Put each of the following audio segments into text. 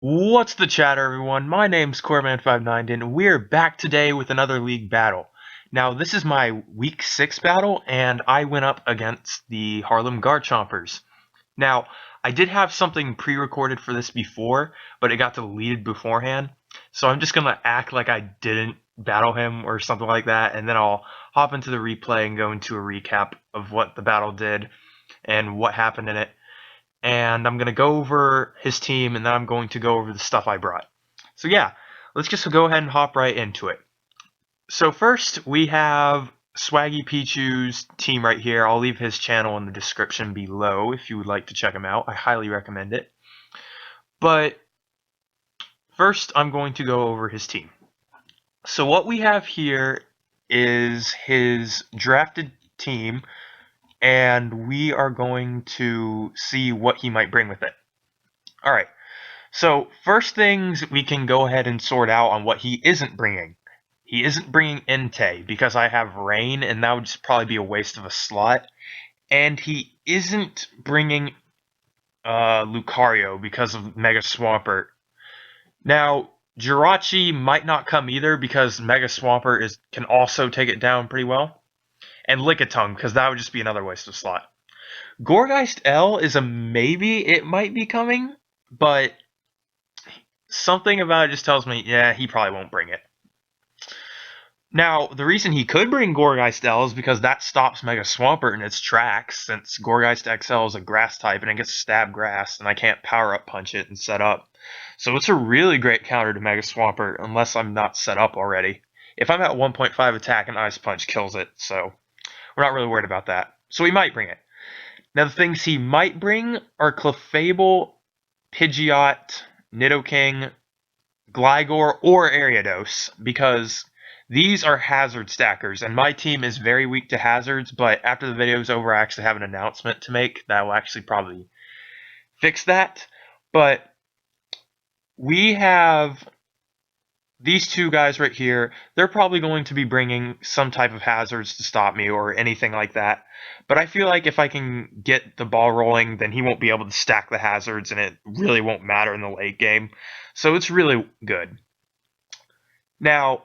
What's the chatter, everyone? My name's Corman590, and we're back today with another league battle. Now, this is my week 6 battle, and I went up against the Harlem Garchompers. Now, I did have something pre-recorded for this before, but it got deleted beforehand, so I'm just gonna act like I didn't battle him or something like that, and then I'll hop into the replay and go into a recap of what the battle did and what happened in it, and I'm going to go over his team, and then I'm going to go over the stuff I brought. So yeah, let's just go ahead and hop right into it. So first, we have SwaggyPichu's team right here. I'll leave his channel in the description below if you would like to check him out. I highly recommend it. But first, I'm going to go over his team. So what we have here is his drafted team, and we are going to see what he might bring with it. Alright, so first things we can go ahead and sort out on what he isn't bringing. He isn't bringing Entei because I have Rain, and that would just probably be a waste of a slot. And he isn't bringing Lucario because of Mega Swampert. Now, Jirachi might not come either because Mega Swampert can also take it down pretty well. And Lickitung, because that would just be another waste of slot. Gourgeist L is a maybe. It might be coming, but something about it just tells me, yeah, he probably won't bring it. Now, the reason he could bring Gourgeist L is because that stops Mega Swampert in its tracks, since Gourgeist XL is a grass type and it gets stab grass, and I can't power up punch it and set up. So it's a really great counter to Mega Swampert, unless I'm not set up already. If I'm at 1.5 attack, an Ice Punch kills it, so we're not really worried about that. So he might bring it. Now, the things he might bring are Clefable, Pidgeot, Nidoking, Gligar, or Ariados, because these are hazard stackers, and my team is very weak to hazards, but after the video is over, I actually have an announcement to make that will actually probably fix that. But we have these two guys right here. They're probably going to be bringing some type of hazards to stop me or anything like that. But I feel like if I can get the ball rolling, then he won't be able to stack the hazards, and it really won't matter in the late game. So it's really good. Now,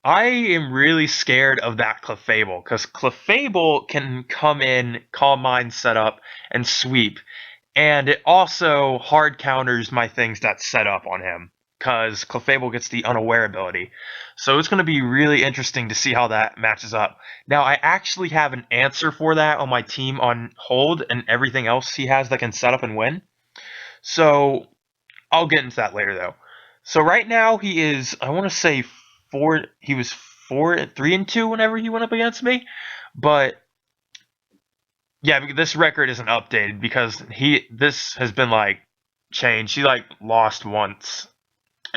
I am really scared of that Clefable, because Clefable can come in, Calm Mind set up, and sweep. And it also hard counters my things that set up on him, because Clefable gets the unaware ability. So it's going to be really interesting to see how that matches up. Now, I actually have an answer for that on my team on hold, and everything else he has that can set up and win. So I'll get into that later, though. So right now he is, I want to say he was 3-2 whenever he went up against me, but yeah, this record isn't updated because this has been like changed. He like lost once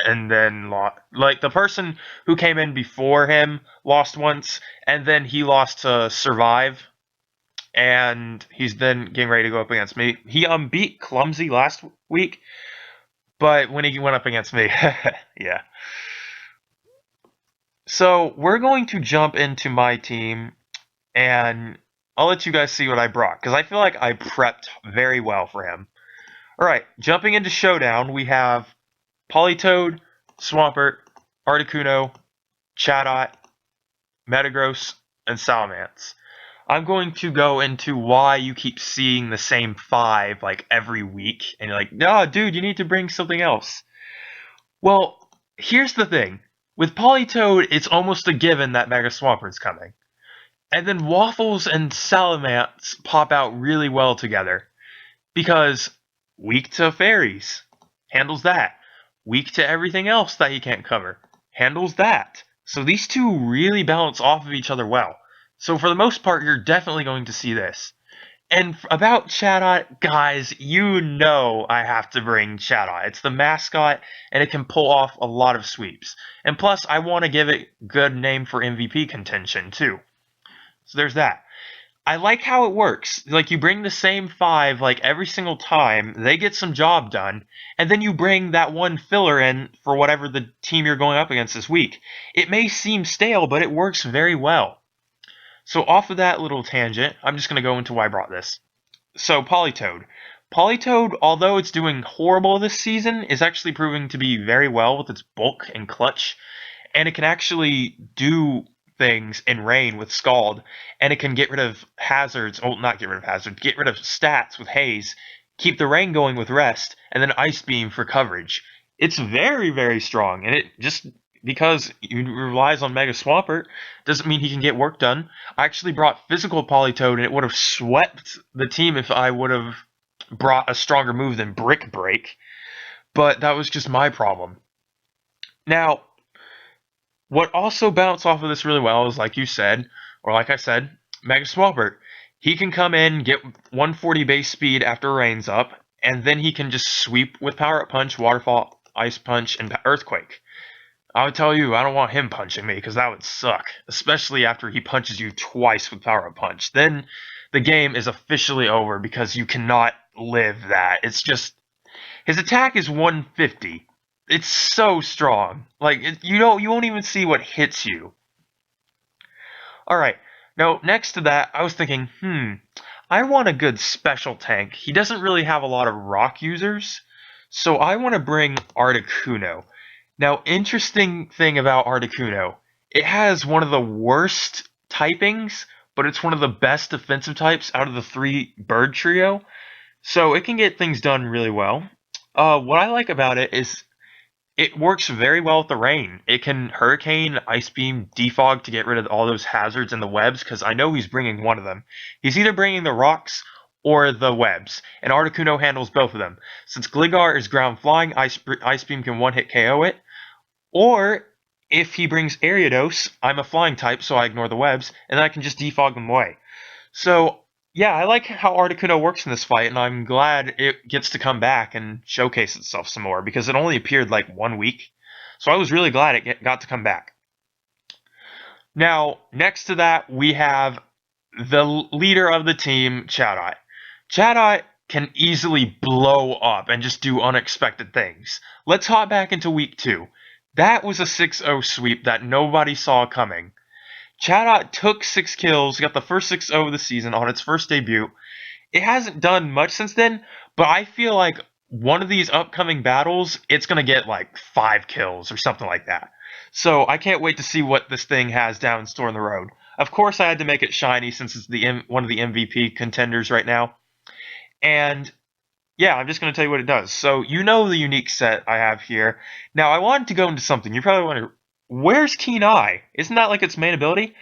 and then lost, like the person who came in before him lost once, and then he lost to Survive, and he's then getting ready to go up against me. He beat Clumsy last week, but when he went up against me, yeah. So we're going to jump into my team, and I'll let you guys see what I brought, because I feel like I prepped very well for him. Alright, jumping into Showdown, we have Politoed, Swampert, Articuno, Chatot, Metagross, and Salamence. I'm going to go into why you keep seeing the same 5 like every week, and you're like, no, dude, you need to bring something else. Well, here's the thing. With Politoed, it's almost a given that Mega Swampert's coming. And then Waffles and Salamence pop out really well together. Because weak to fairies, handles that. Weak to everything else that he can't cover, handles that. So these two really balance off of each other well. So for the most part, you're definitely going to see this. And about Chatot, guys, you know I have to bring Chatot. It's the mascot, and it can pull off a lot of sweeps. And plus, I want to give it a good name for MVP contention, too. So there's that. I like how it works. Like, you bring the same 5, like, every single time, they get some job done, and then you bring that one filler in for whatever the team you're going up against this week. It may seem stale, but it works very well. So off of that little tangent, I'm just going to go into why I brought this. So, Politoed. Politoed, although it's doing horrible this season, is actually proving to be very well with its bulk and clutch, and it can actually do things in rain with Scald, and it can get rid of hazards, oh, not get rid of hazards, get rid of stats with Haze, keep the rain going with Rest, and then Ice Beam for coverage. It's very, very strong, and it just because he relies on Mega Swampert doesn't mean he can get work done. I actually brought Physical Politoed, and it would have swept the team if I would have brought a stronger move than Brick Break, but that was just my problem. Now, what also bounced off of this really well is, like you said, or like I said, Mega Swampert. He can come in, get 140 base speed after rain's up, and then he can just sweep with Power Up Punch, Waterfall, Ice Punch, and Earthquake. I would tell you, I don't want him punching me, because that would suck. Especially after he punches you twice with Power Up Punch. Then the game is officially over, because you cannot live that. It's just... his attack is 150. It's so strong. Like, you won't even see what hits you. Alright, now next to that, I was thinking, I want a good special tank. He doesn't really have a lot of rock users, so I want to bring Articuno. Now, interesting thing about Articuno, it has one of the worst typings, but it's one of the best defensive types out of the 3 bird trio, so it can get things done really well. What I like about it is it works very well with the rain. It can Hurricane, Ice Beam, Defog to get rid of all those hazards and the webs, because I know he's bringing one of them. He's either bringing the rocks or the webs, and Articuno handles both of them. Since Gligar is ground flying, Ice Beam can one-hit KO it, or if he brings Ariados, I'm a flying type, so I ignore the webs, and then I can just defog them away. So, yeah, I like how Articuno works in this fight, and I'm glad it gets to come back and showcase itself some more, because it only appeared like 1 week. So I was really glad it got to come back. Now, next to that, we have the leader of the team, Chatot. Chatot can easily blow up and just do unexpected things. Let's hop back into week 2. That was a 6-0 sweep that nobody saw coming. Chatot took 6 kills, got the first 6-0 of the season on its first debut. It hasn't done much since then, but I feel like one of these upcoming battles, it's going to get like 5 kills or something like that. So I can't wait to see what this thing has down in store on the road. Of course, I had to make it shiny since it's one of the MVP contenders right now. And yeah, I'm just going to tell you what it does. So you know the unique set I have here. Now, I wanted to go into something. You probably wonder, where's Keen Eye? Isn't that like its main ability?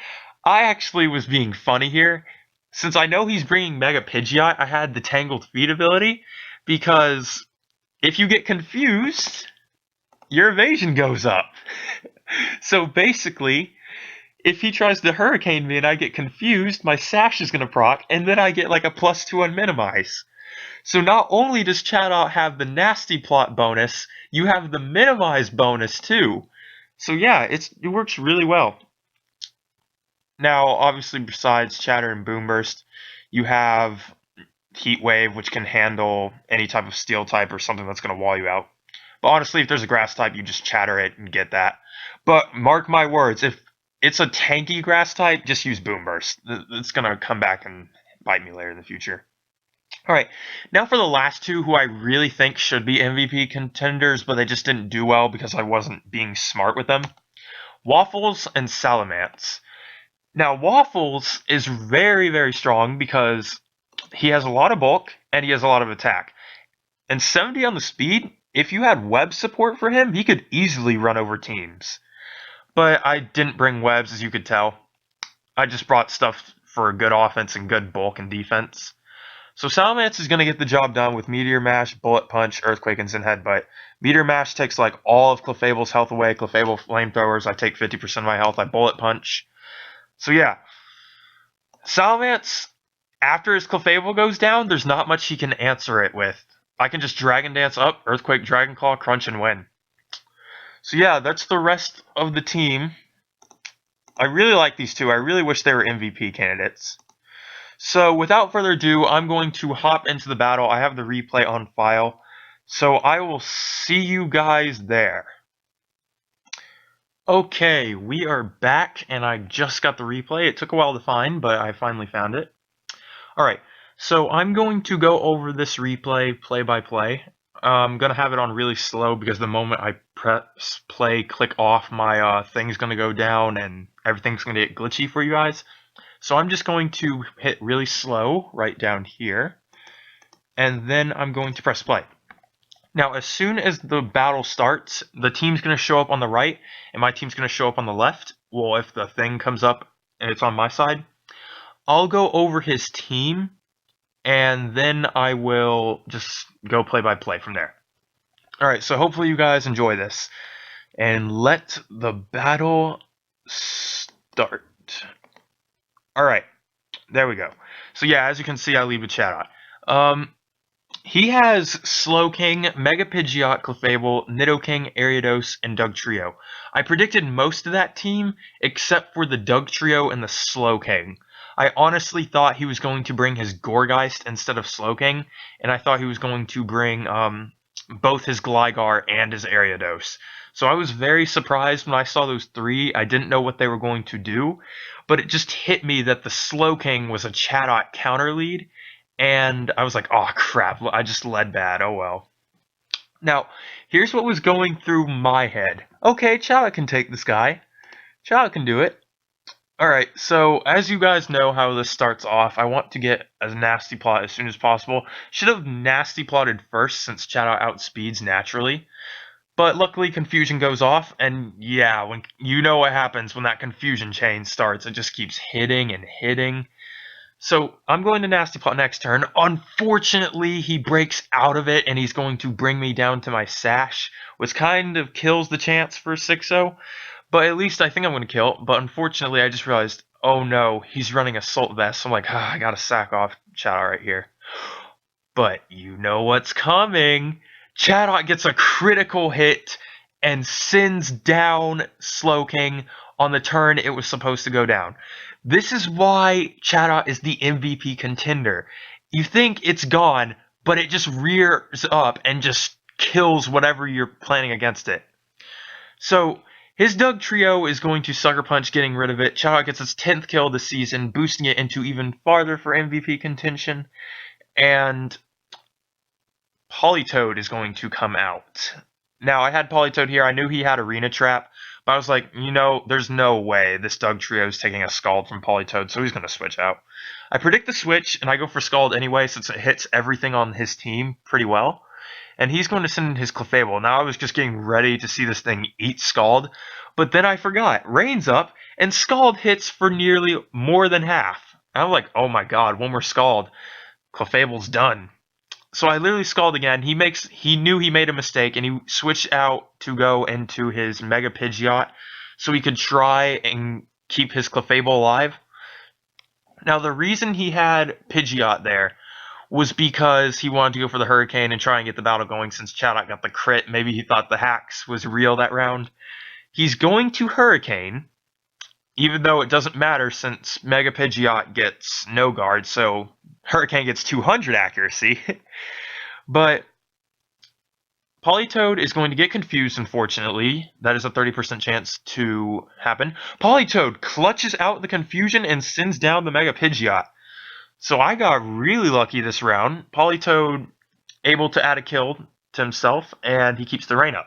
I actually was being funny here. Since I know he's bringing Mega Pidgeot, I had the Tangled Feet ability, because if you get confused, your evasion goes up. So basically, if he tries to Hurricane me and I get confused, my Sash is going to proc, and then I get like a +2 on Minimize. So not only does Chatot have the Nasty Plot bonus, you have the Minimize bonus too. So yeah, it works really well. Now, obviously, besides Chatter and Boomburst, you have Heat Wave, which can handle any type of Steel type or something that's going to wall you out. But honestly, if there's a Grass type, you just Chatter it and get that. But mark my words, if it's a tanky Grass type, just use Boomburst. It's going to come back and bite me later in the future. Alright, now for the last 2 who I really think should be MVP contenders, but they just didn't do well because I wasn't being smart with them. Waffles and Salamence. Now, Waffles is very, very strong because he has a lot of bulk and he has a lot of attack. And 70 on the speed, if you had web support for him, he could easily run over teams. But I didn't bring webs, as you could tell. I just brought stuff for good offense and good bulk and defense. So Salamence is going to get the job done with Meteor Mash, Bullet Punch, Earthquake, and Zen Headbutt. Meteor Mash takes like all of Clefable's health away. Clefable Flamethrowers, I take 50% of my health. I Bullet Punch. So yeah, Salamence, after his Clefable goes down, there's not much he can answer it with. I can just Dragon Dance up, Earthquake, Dragon Claw, Crunch, and win. So yeah, that's the rest of the team. I really like these 2. I really wish they were MVP candidates. So without further ado, I'm going to hop into the battle. I have the replay on file. So I will see you guys there. Okay, we are back, and I just got the replay. It took a while to find, but I finally found it. Alright, So I'm going to go over this replay play by play. I'm going to have it on really slow because the moment I press play, click off, my thing's going to go down and everything's going to get glitchy for you guys. So I'm just going to hit really slow right down here, and then I'm going to press play. Now, as soon as the battle starts, the team's going to show up on the right, and my team's going to show up on the left. Well, if the thing comes up and it's on my side, I'll go over his team, and then I will just go play by play from there. Alright, so hopefully you guys enjoy this. And let the battle start. Alright, there we go. So yeah, as you can see, I leave a chat out. He has Slowking, Mega Pidgeot, Clefable, Nidoking, Ariados, and Dugtrio. I predicted most of that team, except for the Dugtrio and the Slowking. I honestly thought he was going to bring his Gourgeist instead of Slowking, and I thought he was going to bring both his Gligar and his Ariados. So I was very surprised when I saw those three. I didn't know what they were going to do, but it just hit me that the Slowking was a Chatot counter lead, and I was like, oh crap, I just led bad, oh well. Now, here's what was going through my head. Okay, Chatot can take this guy. Chatot can do it. Alright, so as you guys know how this starts off, I want to get a nasty plot as soon as possible. Should have nasty plotted first since Chatot outspeeds naturally. But luckily confusion goes off, and yeah, when you know what happens when that confusion chain starts, it just keeps hitting and hitting. So I'm going to nasty plot next turn. Unfortunately, he breaks out of it, and he's going to bring me down to my sash, which kind of kills the chance for 6-0. But at least I think I'm going to kill. But unfortunately, I just realized, oh no, he's running Assault Vest. So I'm like, I gotta sack off Chatot right here. But you know what's coming. Chatot gets a critical hit and sends down Slowking on the turn it was supposed to go down. This is why Chatot is the MVP contender. You think it's gone, but it just rears up and just kills whatever you're planning against it. So his Dugtrio is going to Sucker Punch, getting rid of it. Chatot gets its 10th kill this season, boosting it into even farther for MVP contention. And Politoed is going to come out. Now, I had Politoed here. I knew he had Arena Trap, but I was like, you know, there's no way this Dugtrio is taking a Scald from Politoed, so he's going to switch out. I predict the switch, and I go for Scald anyway, since it hits everything on his team pretty well. And he's going to send his Clefable. Now, I was just getting ready to see this thing eat Scald, but then I forgot. Rain's up, and Scald hits for nearly more than half. And I'm like, oh my god, one more Scald. Clefable's done. So I literally Scald again. He knew he made a mistake, and he switched out to go into his Mega Pidgeot so he could try and keep his Clefable alive. Now, the reason he had Pidgeot there was because he wanted to go for the Hurricane and try and get the battle going since Chatot got the crit. Maybe he thought the hacks was real that round. He's going to Hurricane, even though it doesn't matter since Mega Pidgeot gets no guard, so Hurricane gets 200 accuracy. But Politoed is going to get confused, unfortunately. That is a 30% chance to happen. Politoed clutches out the confusion and sends down the Mega Pidgeot. So I got really lucky this round. Politoed able to add a kill to himself, and he keeps the rain up.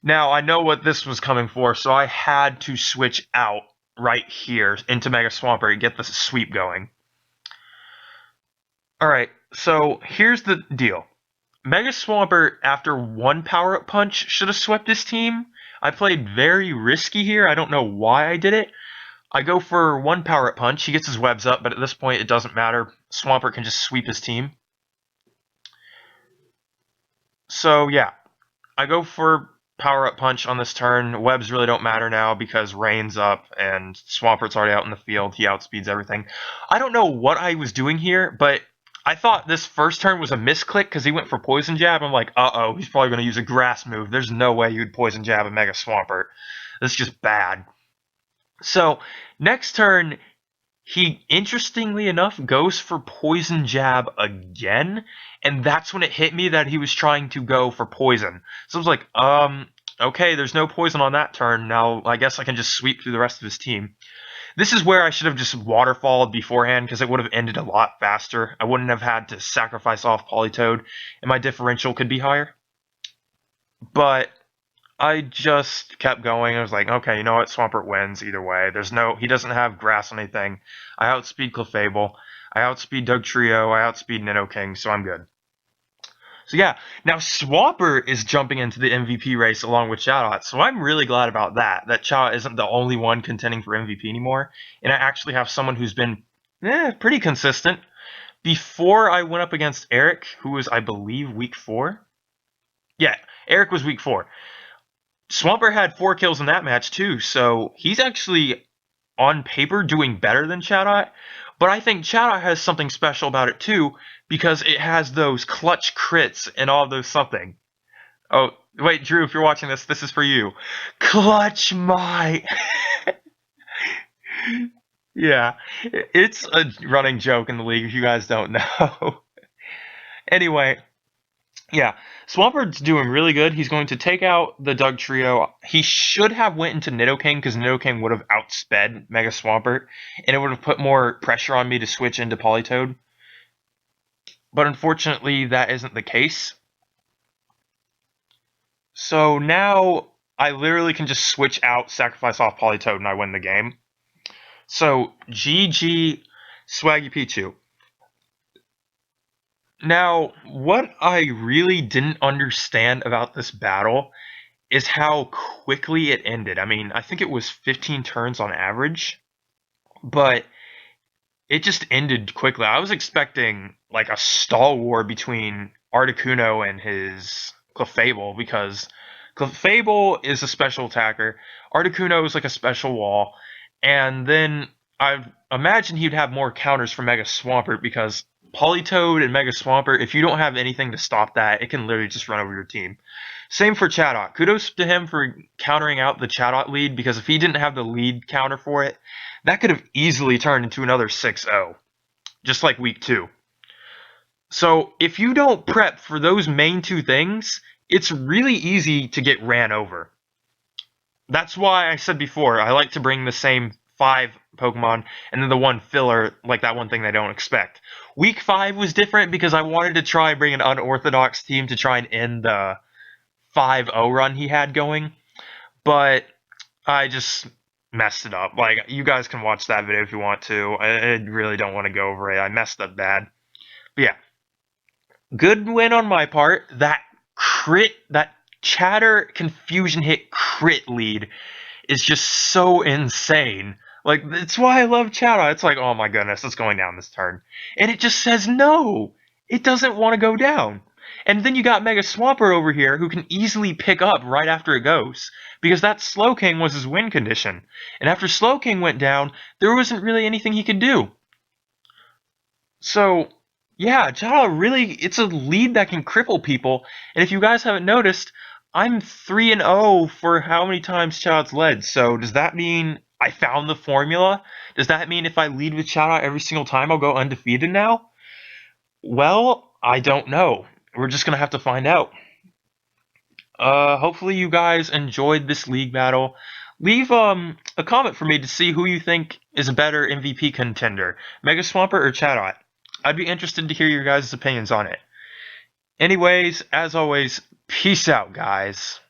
Now, I know what this was coming for, so I had to switch out right here into Mega Swampert and get the sweep going. Alright, so here's the deal. Mega Swampert, after one power-up punch, should have swept his team. I played very risky here. I don't know why I did it. I go for one power-up punch. He gets his webs up, but at this point, it doesn't matter. Swampert can just sweep his team. So, yeah. I go for power-up punch on this turn. Webs really don't matter now because Rain's up and Swampert's already out in the field. He outspeeds everything. I don't know what I was doing here, but I thought this first turn was a misclick because he went for Poison Jab. I'm like, uh-oh, he's probably going to use a Grass move. There's no way you'd Poison Jab a Mega Swampert. This is just bad. So, next turn, he, interestingly enough, goes for Poison Jab again, and that's when it hit me that he was trying to go for Poison. So I was like, okay, there's no Poison on that turn. Now, I guess I can just sweep through the rest of his team. This is where I should have just waterfalled beforehand because it would have ended a lot faster. I wouldn't have had to sacrifice off Politoed, and my differential could be higher. But I just kept going. I was like, okay, you know what? Swampert wins either way. He doesn't have grass on anything. I outspeed Clefable. I outspeed Dugtrio. I outspeed Nidoking, so I'm good. So yeah, now Swampert is jumping into the MVP race along with Chatot, so I'm really glad about that. That Chatot isn't the only one contending for MVP anymore, and I actually have someone who's been pretty consistent. Before I went up against Eric, who was, I believe, week 4. Yeah, Eric was week 4. Swampert had 4 kills in that match too, so he's actually on paper doing better than Chatot. But I think Chatot has something special about it too, because it has those clutch crits and all those something. Oh, wait, Drew, if you're watching this, this is for you. Clutch my. Yeah, it's a running joke in the league if you guys don't know. Anyway, yeah, Swampert's doing really good. He's going to take out the Dugtrio. He should have went into Nidoking because Nidoking would have outsped Mega Swampert, and it would have put more pressure on me to switch into Politoed. But unfortunately, that isn't the case. So now I literally can just switch out, sacrifice off Politoed, and I win the game. So GG SwaggyPichu. Now, what I really didn't understand about this battle is how quickly it ended. I mean, I think it was 15 turns on average, but it just ended quickly. I was expecting like a stall war between Articuno and his Clefable, because Clefable is a special attacker, Articuno is like a special wall, and then I imagine he'd have more counters for Mega Swampert because Politoed and Mega Swampert, if you don't have anything to stop that, it can literally just run over your team. Same for Chatot. Kudos to him for countering out the Chatot lead, because if he didn't have the lead counter for it, that could have easily turned into another 6-0, just like week 2. So if you don't prep for those main 2 things, it's really easy to get ran over. That's why I said before, I like to bring the same 5 Pokemon and then the one filler, like that one thing they don't expect. Week 5 was different because I wanted to try and bring an unorthodox team to try and end the 5-0 run he had going, but I just messed it up. Like, you guys can watch that video if you want to. I really don't want to go over it. I messed up bad. But yeah, good win on my part. That Chatter Confusion Hit crit lead is just so insane. Like, that's why I love Chatter. It's like, oh my goodness, it's going down this turn. And it just says no. It doesn't want to go down. And then you got Mega Swampert over here who can easily pick up right after it goes, because that Slowking was his win condition. And after Slowking went down, there wasn't really anything he could do. So, yeah, Chatter really, it's a lead that can cripple people. And if you guys haven't noticed, I'm 3-0 for how many times Chad's led. So does that mean I found the formula? Does that mean if I lead with Chad every single time, I'll go undefeated now? Well, I don't know. We're just going to have to find out. Hopefully you guys enjoyed this league battle. Leave a comment for me to see who you think is a better MVP contender, Mega Swampert or Chatot. I'd be interested to hear your guys' opinions on it. Anyways, as always, peace out, guys.